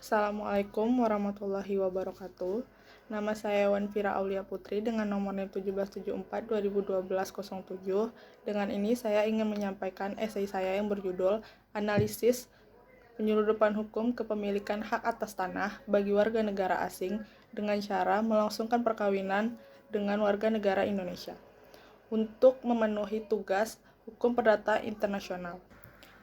Assalamualaikum warahmatullahi wabarakatuh. Nama saya Wanfira Aulia Putri dengan nomor NIM 1774-2012-07. Dengan ini saya ingin menyampaikan esai saya yang berjudul Analisis Penyeludupan Hukum Kepemilikan Hak Atas Tanah bagi Warga Negara Asing dengan cara melangsungkan perkawinan dengan warga negara Indonesia untuk memenuhi tugas hukum perdata internasional.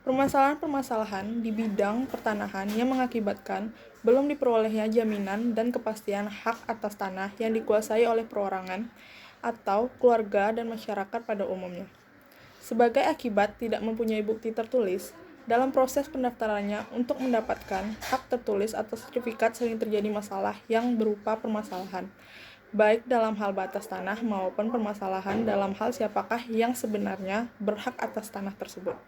Permasalahan-permasalahan di bidang pertanahan yang mengakibatkan belum diperolehnya jaminan dan kepastian hak atas tanah yang dikuasai oleh perorangan atau keluarga dan masyarakat pada umumnya. Sebagai akibat tidak mempunyai bukti tertulis, dalam proses pendaftarannya untuk mendapatkan hak tertulis atau sertifikat sering terjadi masalah yang berupa permasalahan, baik dalam hal batas tanah maupun permasalahan dalam hal siapakah yang sebenarnya berhak atas tanah tersebut.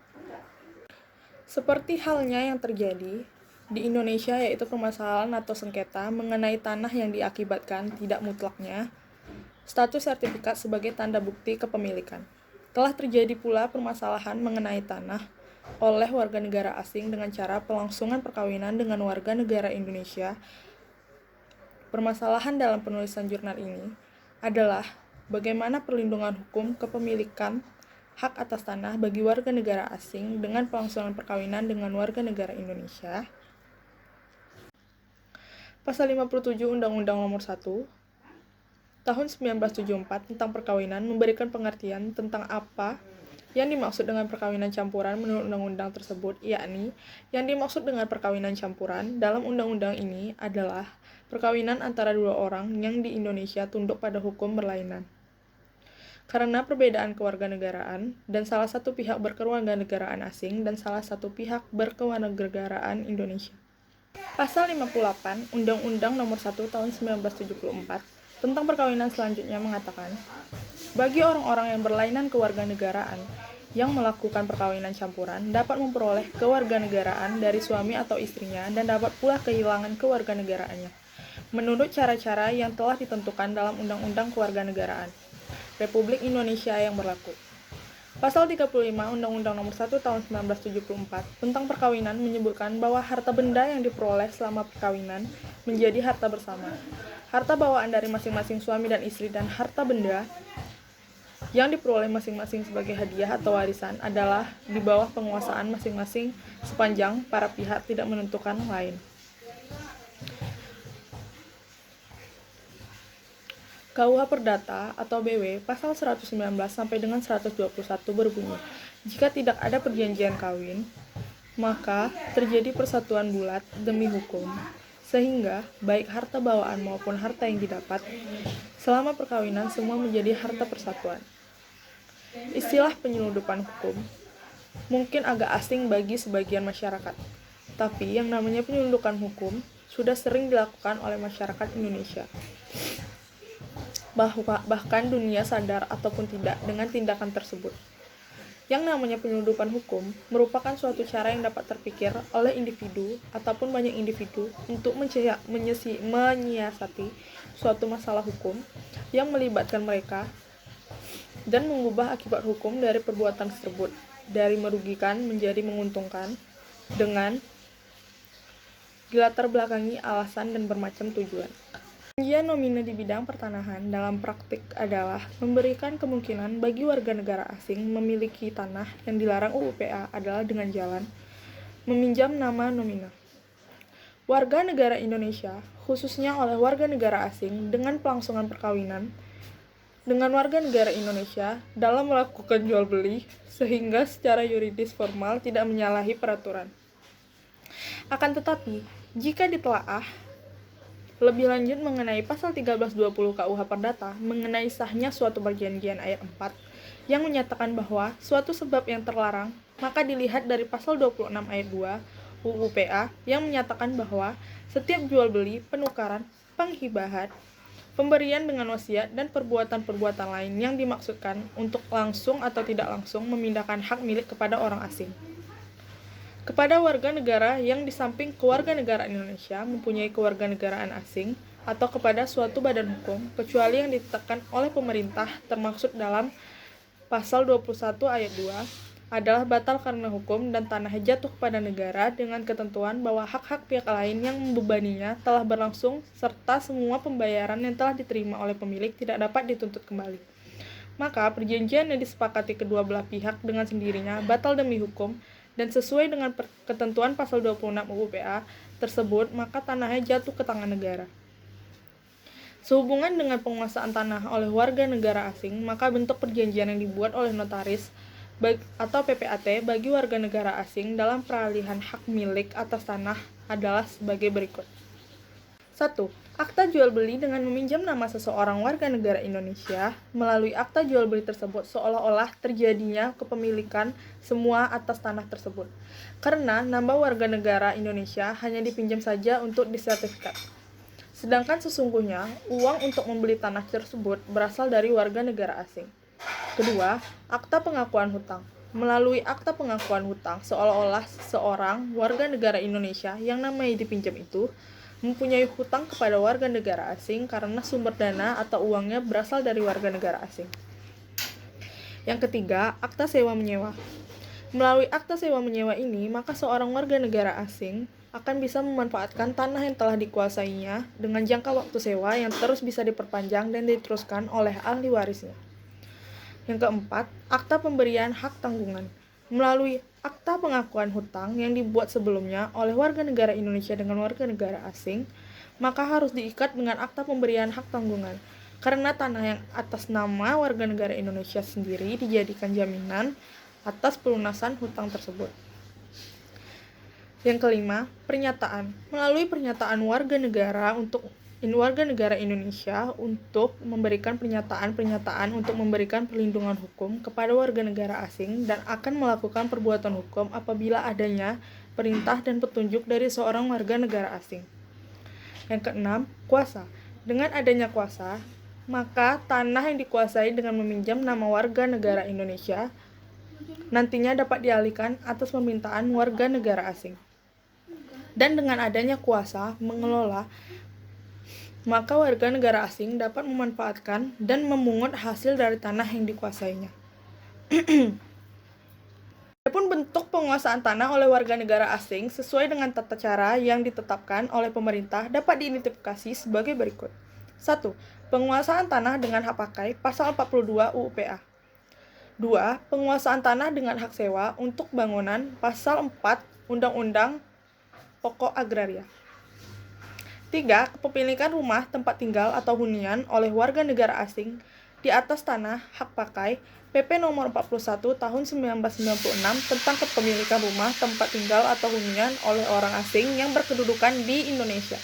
Seperti halnya yang terjadi di Indonesia, yaitu permasalahan atau sengketa mengenai tanah yang diakibatkan tidak mutlaknya status sertifikat sebagai tanda bukti kepemilikan. Telah terjadi pula permasalahan mengenai tanah oleh warga negara asing dengan cara pelangsungan perkawinan dengan warga negara Indonesia. Permasalahan dalam penulisan jurnal ini adalah bagaimana perlindungan hukum kepemilikan hak atas tanah bagi warga negara asing dengan pelangsungan perkawinan dengan warga negara Indonesia. Pasal 57 Undang-Undang Nomor 1 Tahun 1974 tentang perkawinan memberikan pengertian tentang apa yang dimaksud dengan perkawinan campuran menurut undang-undang tersebut, yakni yang dimaksud dengan perkawinan campuran dalam undang-undang ini adalah perkawinan antara dua orang yang di Indonesia tunduk pada hukum berlainan karena perbedaan kewarganegaraan dan salah satu pihak berkewarganegaraan asing dan salah satu pihak berkewarganegaraan Indonesia. Pasal 58 Undang-Undang Nomor 1 Tahun 1974 tentang perkawinan selanjutnya mengatakan, bagi orang-orang yang berlainan kewarganegaraan yang melakukan perkawinan campuran dapat memperoleh kewarganegaraan dari suami atau istrinya dan dapat pula kehilangan kewarganegaraannya menurut cara-cara yang telah ditentukan dalam Undang-Undang Kewarganegaraan Republik Indonesia yang berlaku. Pasal 35 Undang-Undang Nomor 1 Tahun 1974 tentang perkawinan menyebutkan bahwa harta benda yang diperoleh selama perkawinan menjadi harta bersama. Harta bawaan dari masing-masing suami dan istri dan harta benda yang diperoleh masing-masing sebagai hadiah atau warisan adalah di bawah penguasaan masing-masing sepanjang para pihak tidak menentukan lain. KUH Perdata atau BW pasal 119 sampai dengan 121 berbunyi, jika tidak ada perjanjian kawin, maka terjadi persatuan bulat demi hukum, sehingga baik harta bawaan maupun harta yang didapat selama perkawinan semua menjadi harta persatuan. Istilah penyeludupan hukum mungkin agak asing bagi sebagian masyarakat, tapi yang namanya penyeludupan hukum sudah sering dilakukan oleh masyarakat Indonesia. Bahkan dunia sadar ataupun tidak dengan tindakan tersebut. Yang namanya penyeludupan hukum merupakan suatu cara yang dapat terpikir oleh individu ataupun banyak individu untuk menyiasati suatu masalah hukum yang melibatkan mereka dan mengubah akibat hukum dari perbuatan tersebut dari merugikan menjadi menguntungkan dengan dilatar belakangi alasan dan bermacam tujuan. Perjanjian nomina di bidang pertanahan dalam praktik adalah memberikan kemungkinan bagi warga negara asing memiliki tanah yang dilarang UU PA adalah dengan jalan meminjam nama nomina. Warga negara Indonesia, khususnya oleh warga negara asing dengan pelangsungan perkawinan dengan warga negara Indonesia dalam melakukan jual beli sehingga secara yuridis formal tidak menyalahi peraturan. Akan tetapi, jika ditelaah lebih lanjut mengenai pasal 1320 KUH Perdata mengenai sahnya suatu perjanjian ayat 4 yang menyatakan bahwa suatu sebab yang terlarang, maka dilihat dari pasal 26 ayat 2 UU PA yang menyatakan bahwa setiap jual beli, penukaran, penghibahan, pemberian dengan wasiat dan perbuatan-perbuatan lain yang dimaksudkan untuk langsung atau tidak langsung memindahkan hak milik kepada orang asing kepada warga negara yang di samping kewarganegaraan Indonesia mempunyai kewarganegaraan asing atau kepada suatu badan hukum kecuali yang ditetapkan oleh pemerintah termaksud dalam pasal 21 ayat 2 adalah batal karena hukum dan tanahnya jatuh kepada negara dengan ketentuan bahwa hak-hak pihak lain yang membebaninya telah berlangsung serta semua pembayaran yang telah diterima oleh pemilik tidak dapat dituntut kembali. Maka perjanjian yang disepakati kedua belah pihak dengan sendirinya batal demi hukum dan sesuai dengan ketentuan pasal 26 UU PA tersebut, maka tanahnya jatuh ke tangan negara. Sehubungan dengan penguasaan tanah oleh warga negara asing, maka bentuk perjanjian yang dibuat oleh notaris atau PPAT bagi warga negara asing dalam peralihan hak milik atas tanah adalah sebagai berikut. 1. Akta jual beli dengan meminjam nama seseorang warga negara Indonesia. Melalui akta jual beli tersebut seolah-olah terjadinya kepemilikan semua atas tanah tersebut. Karena nama warga negara Indonesia hanya dipinjam saja untuk disertifikat. Sedangkan sesungguhnya, uang untuk membeli tanah tersebut berasal dari warga negara asing. Kedua, akta pengakuan hutang. Melalui akta pengakuan hutang, seolah-olah seorang warga negara Indonesia yang namanya dipinjam itu mempunyai hutang kepada warga negara asing karena sumber dana atau uangnya berasal dari warga negara asing. Yang ketiga, akta sewa menyewa. Melalui akta sewa menyewa ini, maka seorang warga negara asing akan bisa memanfaatkan tanah yang telah dikuasainya dengan jangka waktu sewa yang terus bisa diperpanjang dan diteruskan oleh ahli warisnya. Yang keempat, akta pemberian hak tanggungan. Melalui akta pengakuan hutang yang dibuat sebelumnya oleh warga negara Indonesia dengan warga negara asing, maka harus diikat dengan akta pemberian hak tanggungan. Karena tanah yang atas nama warga negara Indonesia sendiri dijadikan jaminan atas pelunasan hutang tersebut. Yang kelima, pernyataan. Melalui pernyataan warga negara Indonesia untuk memberikan pernyataan untuk memberikan perlindungan hukum kepada warga negara asing dan akan melakukan perbuatan hukum apabila adanya perintah dan petunjuk dari seorang warga negara asing. Yang keenam, kuasa. Dengan adanya kuasa, maka tanah yang dikuasai dengan meminjam nama warga negara Indonesia nantinya dapat dialihkan atas permintaan warga negara asing. Dan dengan adanya kuasa mengelola, maka warga negara asing dapat memanfaatkan dan memungut hasil dari tanah yang dikuasainya. Adapun bentuk penguasaan tanah oleh warga negara asing sesuai dengan tata cara yang ditetapkan oleh pemerintah dapat diidentifikasi sebagai berikut. 1. Penguasaan tanah dengan hak pakai, pasal 42 UU PA. 2. Penguasaan tanah dengan hak sewa untuk bangunan, pasal 4 Undang-Undang Pokok Agraria. 3. Kepemilikan rumah tempat tinggal atau hunian oleh warga negara asing di atas tanah hak pakai PP nomor 41 tahun 1996 tentang kepemilikan rumah tempat tinggal atau hunian oleh orang asing yang berkedudukan di Indonesia.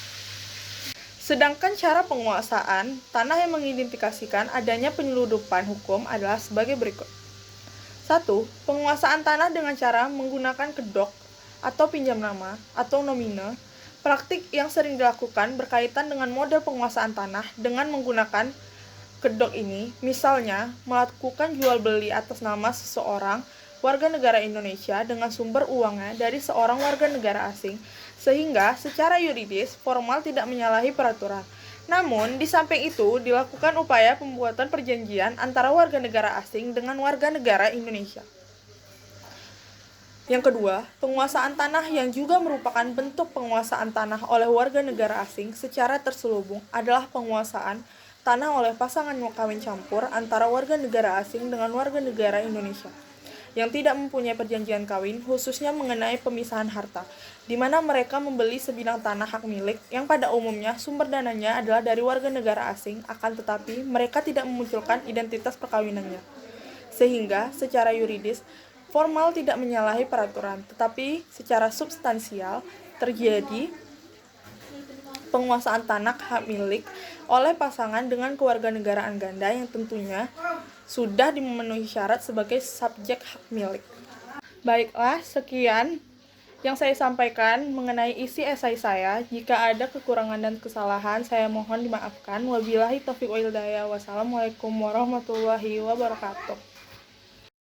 Sedangkan cara penguasaan tanah yang mengidentifikasikan adanya penyeludupan hukum adalah sebagai berikut. 1. Penguasaan tanah dengan cara menggunakan kedok atau pinjam nama atau nomina. Praktik yang sering dilakukan berkaitan dengan model penguasaan tanah dengan menggunakan kedok ini, misalnya melakukan jual beli atas nama seseorang warga negara Indonesia dengan sumber uangnya dari seorang warga negara asing, sehingga secara yuridis formal tidak menyalahi peraturan. Namun, di samping itu dilakukan upaya pembuatan perjanjian antara warga negara asing dengan warga negara Indonesia. Yang kedua, penguasaan tanah yang juga merupakan bentuk penguasaan tanah oleh warga negara asing secara terselubung adalah penguasaan tanah oleh pasangan kawin campur antara warga negara asing dengan warga negara Indonesia yang tidak mempunyai perjanjian kawin, khususnya mengenai pemisahan harta, di mana mereka membeli sebidang tanah hak milik yang pada umumnya sumber dananya adalah dari warga negara asing, akan tetapi mereka tidak memunculkan identitas perkawinannya. Sehingga secara yuridis formal tidak menyalahi peraturan, tetapi secara substansial terjadi penguasaan tanah hak milik oleh pasangan dengan kewarganegaraan ganda yang tentunya sudah memenuhi syarat sebagai subjek hak milik. Baiklah, sekian yang saya sampaikan mengenai isi esai saya. Jika ada kekurangan dan kesalahan, saya mohon dimaafkan. Wabillahi taufiq wal hidayah. Wassalamualaikum warahmatullahi wabarakatuh.